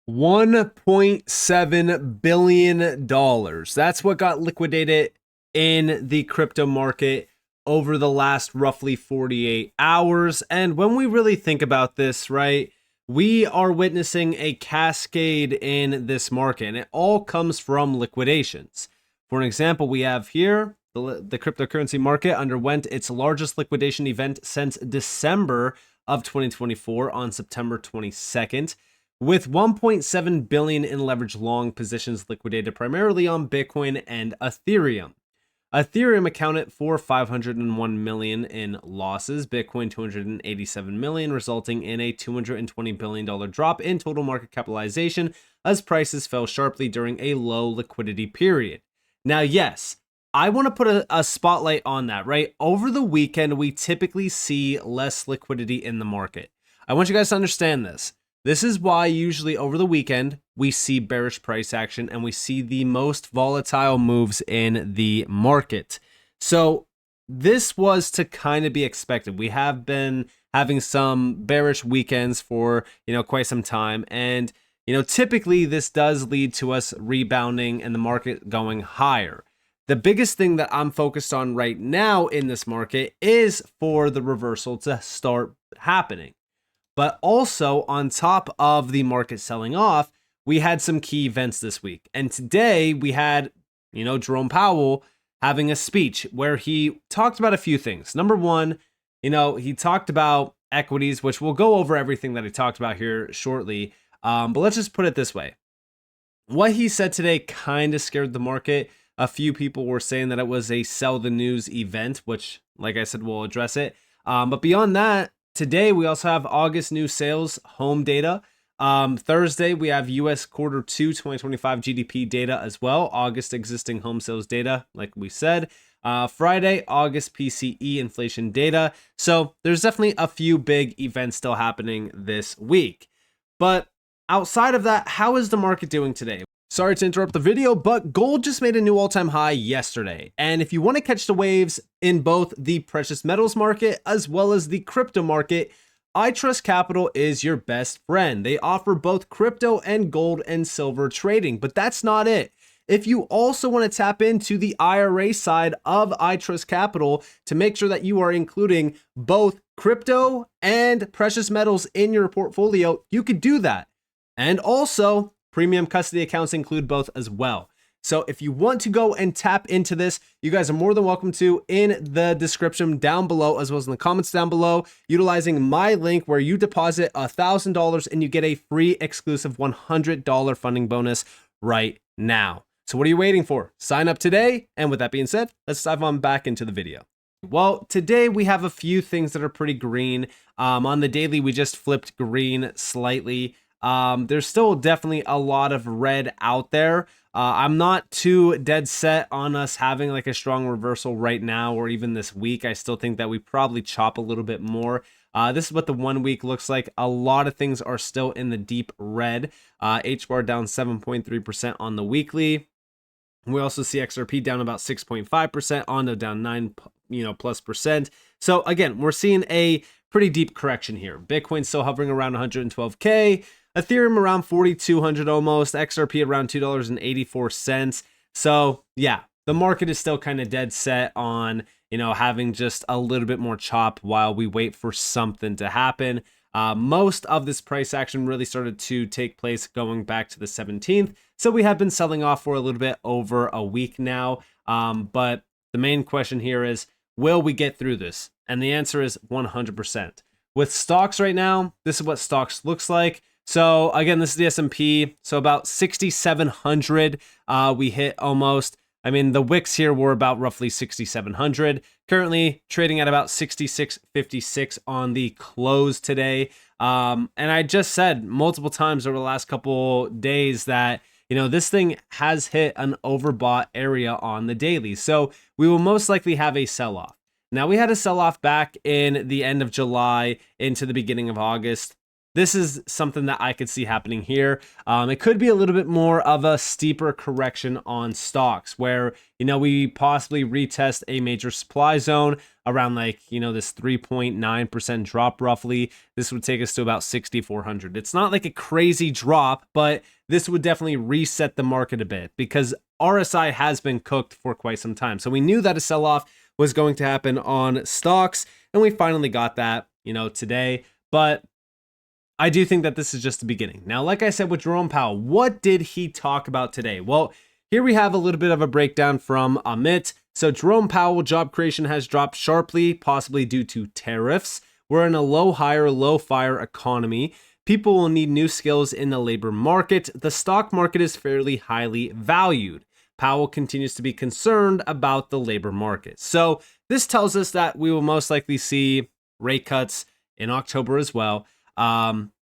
$1.7 billion. That's what got liquidated in the crypto market over the last roughly 48 hours. And when we really think about this, right, we are witnessing a cascade in this market, and it all comes from liquidations. For an example, we have here the cryptocurrency market underwent its largest liquidation event since December of 2024 on September 22nd. With 1.7 billion in leverage long positions liquidated primarily on Bitcoin and Ethereum. Ethereum accounted for 501 million in losses, Bitcoin 287 million, resulting in a $220 billion drop in total market capitalization as prices fell sharply during a low liquidity period. Now, yes, I want to put a spotlight on that, right? Over the weekend, we typically see less liquidity in the market. I want you guys to understand this. This is why usually over the weekend, we see bearish price action and we see the most volatile moves in the market. So this was to kind of be expected. We have been having some bearish weekends for, quite some time. And, typically this does lead to us rebounding and the market going higher. The biggest thing that I'm focused on right now in this market is for the reversal to start happening. But also on top of the market selling off, we had some key events this week. And today we had, Jerome Powell having a speech where he talked about a few things. Number one, he talked about equities, which we'll go over everything that he talked about here shortly. But let's just put it this way. What he said today kind of scared the market. A few people were saying that it was a sell the news event, which, like I said, we'll address it. But beyond that, today, we also have August new sales home data. Thursday, we have US quarter 2 2025 GDP data as well. August existing home sales data, like we said. Friday, August PCE inflation data. So there's definitely a few big events still happening this week. But outside of that, how is the market doing today? Sorry to interrupt the video, but gold just made a new all-time high yesterday. And if you want to catch the waves in both the precious metals market as well as the crypto market, ITrustCapital is your best friend. They offer both crypto and gold and silver trading, but that's not it. If you also want to tap into the IRA side of ITrustCapital to make sure that you are including both crypto and precious metals in your portfolio, you could do that. And also, premium custody accounts include both as well. So if you want to go and tap into this, you guys are more than welcome to in the description down below, as well as in the comments down below, utilizing my link where you deposit $1,000 and you get a free exclusive $100 funding bonus right now. So what are you waiting for? Sign up today. And with that being said, let's dive on back into the video. Well, today we have a few things that are pretty green. On the daily, we just flipped green slightly. There's still definitely a lot of red out there. I'm not too dead set on us having like a strong reversal right now or even this week. I still think that we probably chop a little bit more. This is what the 1 week looks like. A lot of things are still in the deep red. HBAR down 7.3% on the weekly. We also see XRP down about 6.5%, Ondo down 9 plus percent. So again, we're seeing a pretty deep correction here. Bitcoin still hovering around 112K. Ethereum around 4,200 almost, XRP around $2.84. So yeah, the market is still kind of dead set on, having just a little bit more chop while we wait for something to happen. Most of this price action really started to take place going back to the 17th. So we have been selling off for a little bit over a week now. But the main question here is, will we get through this? And the answer is 100%. With stocks right now, this is what stocks looks like. So again, this is the S&P. So about 6,700, we hit almost. I mean, the wicks here were about roughly 6,700. Currently trading at about 6,656 on the close today. And I just said multiple times over the last couple days that, this thing has hit an overbought area on the daily. So we will most likely have a sell-off. Now, we had a sell-off back in the end of July into the beginning of August. this is something that I could see happening here. It could be a little bit more of a steeper correction on stocks where, we possibly retest a major supply zone around this 3.9% drop roughly. This would take us to about 6,400. It's not like a crazy drop, but this would definitely reset the market a bit because RSI has been cooked for quite some time. So we knew that a sell-off was going to happen on stocks, and we finally got that, today. But I do think that this is just the beginning. Now, like I said with Jerome Powell, what did he talk about today? Well, here we have a little bit of a breakdown from Amit. So Jerome Powell, job creation has dropped sharply, possibly due to tariffs. We're in a low hire, low fire economy. People will need new skills in the labor market. The stock market is fairly highly valued. Powell continues to be concerned about the labor market. So this tells us that we will most likely see rate cuts in October as well.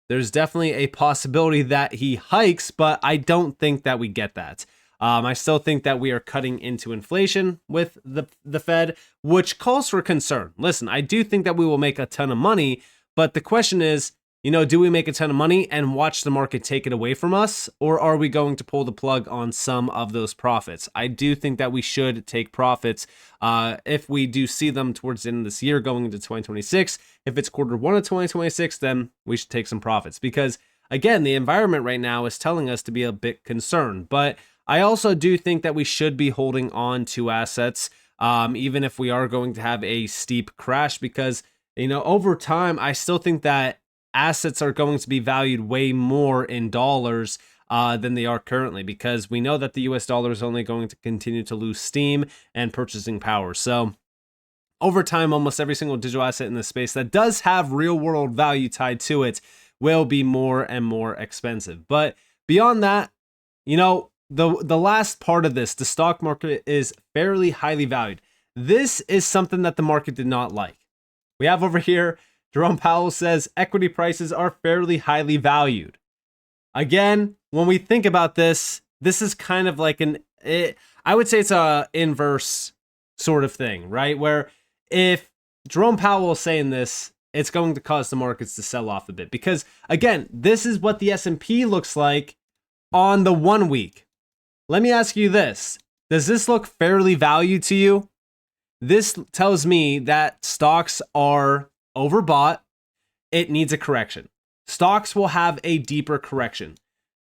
There's definitely a possibility that he hikes, but I don't think that we get that. I still think that we are cutting into inflation with the Fed, which calls for concern. Listen, I do think that we will make a ton of money, but the question is, do we make a ton of money and watch the market take it away from us, or are we going to pull the plug on some of those profits? I do think that we should take profits if we do see them towards the end of this year going into 2026. If it's quarter one of 2026, then we should take some profits because, again, the environment right now is telling us to be a bit concerned. But I also do think that we should be holding on to assets, even if we are going to have a steep crash because, over time, I still think that assets are going to be valued way more in dollars than they are currently because we know that the US dollar is only going to continue to lose steam and purchasing power. So over time, almost every single digital asset in this space that does have real world value tied to it will be more and more expensive. But beyond that, the last part of this, the stock market is fairly highly valued. This is something that the market did not like. We have over here, Jerome Powell says equity prices are fairly highly valued. Again, when we think about this, this is kind of like I would say it's a inverse sort of thing, right? Where if Jerome Powell is saying this, it's going to cause the markets to sell off a bit because, again, this is what the S&P looks like on the 1 week. Let me ask you this. Does this look fairly valued to you? This tells me that stocks are overbought. It needs a correction. Stocks will have a deeper correction.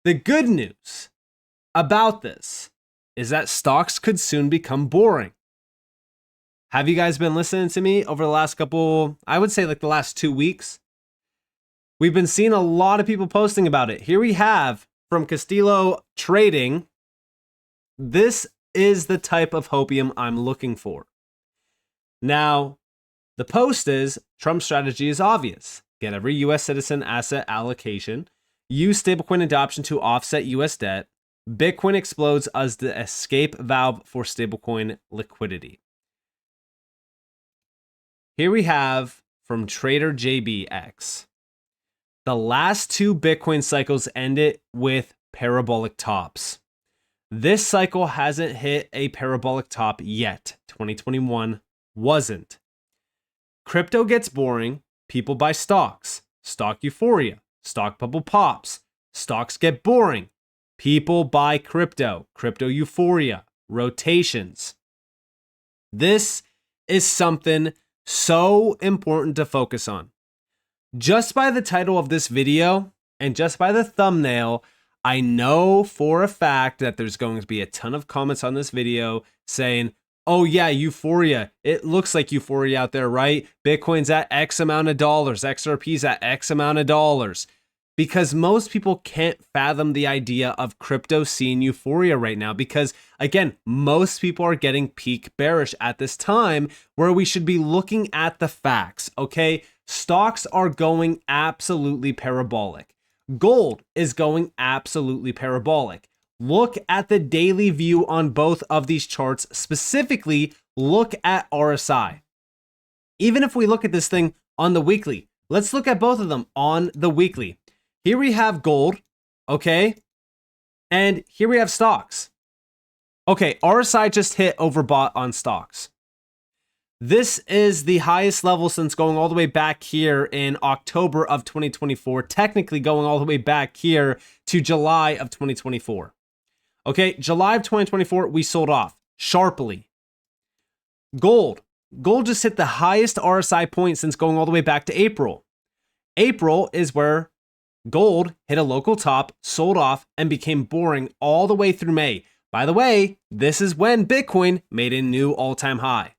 The good news about this is that stocks could soon become boring. Have you guys been listening to me over the last couple, I would say like the last 2 weeks? We've been seeing a lot of people posting about it. Here we have from Castillo Trading. This is the type of hopium I'm looking for. Now, the post is, Trump's strategy is obvious. Get every U.S. citizen asset allocation. Use stablecoin adoption to offset U.S. debt. Bitcoin explodes as the escape valve for stablecoin liquidity. Here we have from Trader JBX. The last two Bitcoin cycles ended with parabolic tops. This cycle hasn't hit a parabolic top yet. 2021 wasn't. Crypto gets boring, people buy stocks, stock euphoria, stock bubble pops, stocks get boring, people buy crypto, crypto euphoria, rotations. This is something so important to focus on. Just by the title of this video and just by the thumbnail, I know for a fact that there's going to be a ton of comments on this video saying, oh yeah, euphoria. It looks like euphoria out there, right? Bitcoin's at X amount of dollars. XRP's at X amount of dollars. Because most people can't fathom the idea of crypto seeing euphoria right now. Because again, most people are getting peak bearish at this time where we should be looking at the facts, okay? Stocks are going absolutely parabolic. Gold is going absolutely parabolic. Look at the daily view on both of these charts. Specifically, look at RSI. Even if we look at this thing on the weekly, let's look at both of them on the weekly. Here we have gold, okay? And here we have stocks. Okay, RSI just hit overbought on stocks. This is the highest level since going all the way back here in October of 2024, technically going all the way back here to July of 2024. Okay, July of 2024, we sold off sharply. Gold just hit the highest RSI point since going all the way back to April. April is where gold hit a local top, sold off, and became boring all the way through May. By the way, this is when Bitcoin made a new all-time high.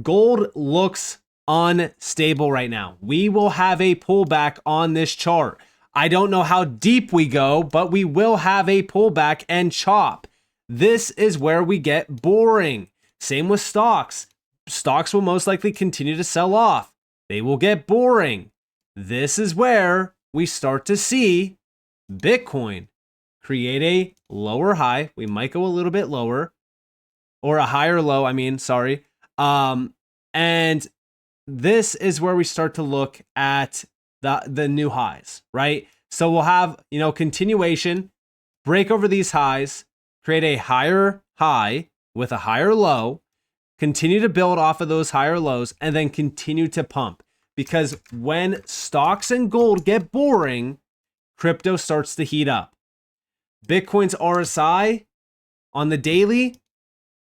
Gold looks unstable right now. We will have a pullback on this chart. I don't know how deep we go, but we will have a pullback and chop. This is where we get boring. Same with stocks. Stocks will most likely continue to sell off. They will get boring. This is where we start to see Bitcoin create a lower high. We might go a little bit lower, or a higher low, sorry. And this is where we start to look at the new highs, right? So we'll have, continuation, break over these highs, create a higher high with a higher low, continue to build off of those higher lows, and then continue to pump. Because when stocks and gold get boring, crypto starts to heat up. Bitcoin's RSI on the daily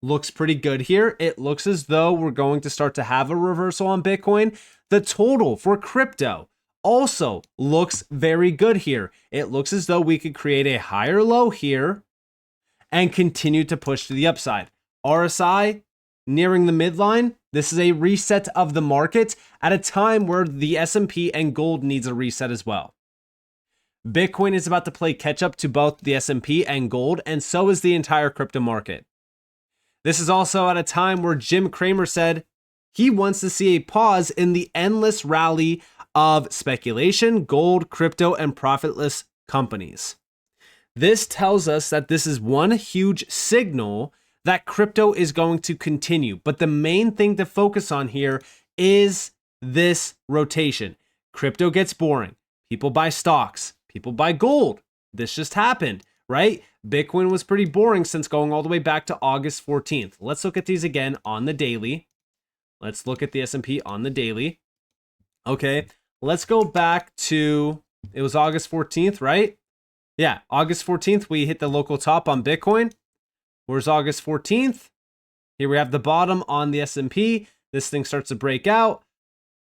looks pretty good here. It looks as though we're going to start to have a reversal on Bitcoin. The total for crypto also looks very good here. It looks as though we could create a higher low here and continue to push to the upside. RSI nearing the midline. This is a reset of the market at a time where the S&P and gold needs a reset as well. Bitcoin is about to play catch up to both the S&P and gold, and so is the entire crypto market. This is also at a time where Jim Cramer said he wants to see a pause in the endless rally of speculation, gold, crypto, and profitless companies. This tells us that this is one huge signal that crypto is going to continue. But the main thing to focus on here is this rotation. Crypto gets boring. People buy stocks. People buy gold. This just happened, right? Bitcoin was pretty boring since going all the way back to August 14th. Let's look at these again on the daily. Let's look at the S&P on the daily. Okay, let's go back to, it was August 14th, right? Yeah, August 14th, we hit the local top on Bitcoin. Where's August 14th? Here we have the bottom on the S&P. This thing starts to break out.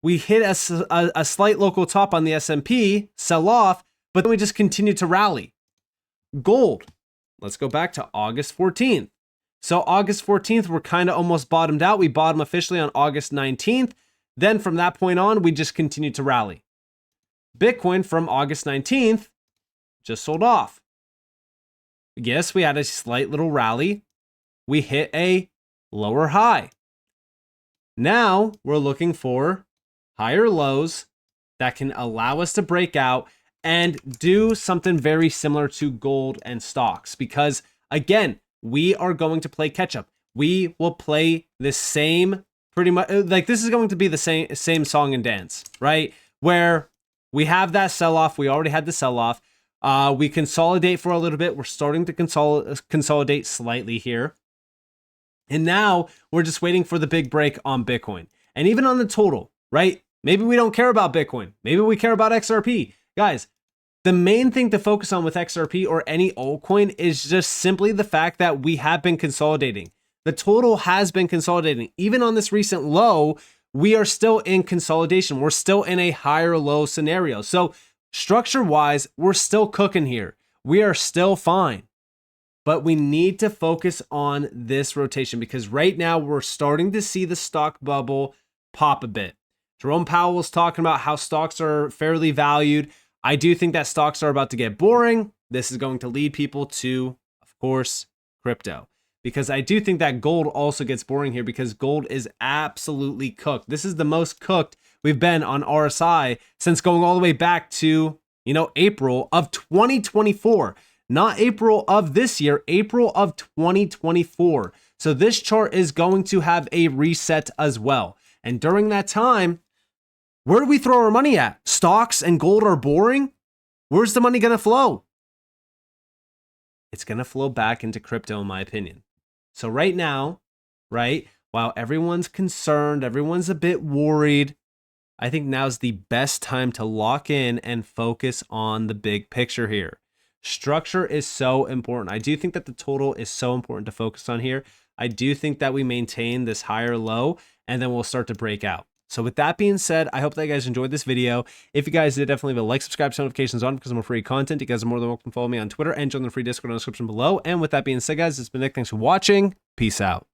We hit a slight local top on the S&P, sell off, but then we just continue to rally. Gold. Let's go back to August 14th. So August 14th, we're kind of almost bottomed out. We bottomed officially on August 19th. Then from that point on, we just continued to rally. Bitcoin from August 19th just sold off. Yes, we had a slight little rally. We hit a lower high. Now we're looking for higher lows that can allow us to break out and do something very similar to gold and stocks. Because again, we are going to play catch up. We will play the same, pretty much, like this is going to be the same song and dance, right? Where we have that sell off. We already had the sell off. We consolidate for a little bit. We're starting to consolidate slightly here. And now we're just waiting for the big break on Bitcoin. And even on the total, right? Maybe we don't care about Bitcoin. Maybe we care about XRP. Guys, the main thing to focus on with XRP or any altcoin is just simply the fact that we have been consolidating. The total has been consolidating. Even on this recent low, we are still in consolidation. We're still in a higher low scenario. So structure-wise, we're still cooking here. We are still fine. But we need to focus on this rotation because right now we're starting to see the stock bubble pop a bit. Jerome Powell was talking about how stocks are fairly valued. I do think that stocks are about to get boring. This is going to lead people to, of course, crypto. Because I do think that gold also gets boring here because gold is absolutely cooked. This is the most cooked we've been on RSI since going all the way back to, April of 2024. Not April of this year, April of 2024. So this chart is going to have a reset as well. And during that time, where do we throw our money at? Stocks and gold are boring? Where's the money going to flow? It's going to flow back into crypto, in my opinion. So right now, right, while everyone's concerned, everyone's a bit worried, I think now's the best time to lock in and focus on the big picture here. Structure is so important. I do think that the total is so important to focus on here. I do think that we maintain this higher low and then we'll start to break out. So with that being said, I hope that you guys enjoyed this video. If you guys did, definitely leave a like, subscribe, turn notifications on because I'm more free content. You guys are more than welcome to follow me on Twitter and join the free Discord in the description below. And with that being said, guys, it's been Nick. Thanks for watching. Peace out.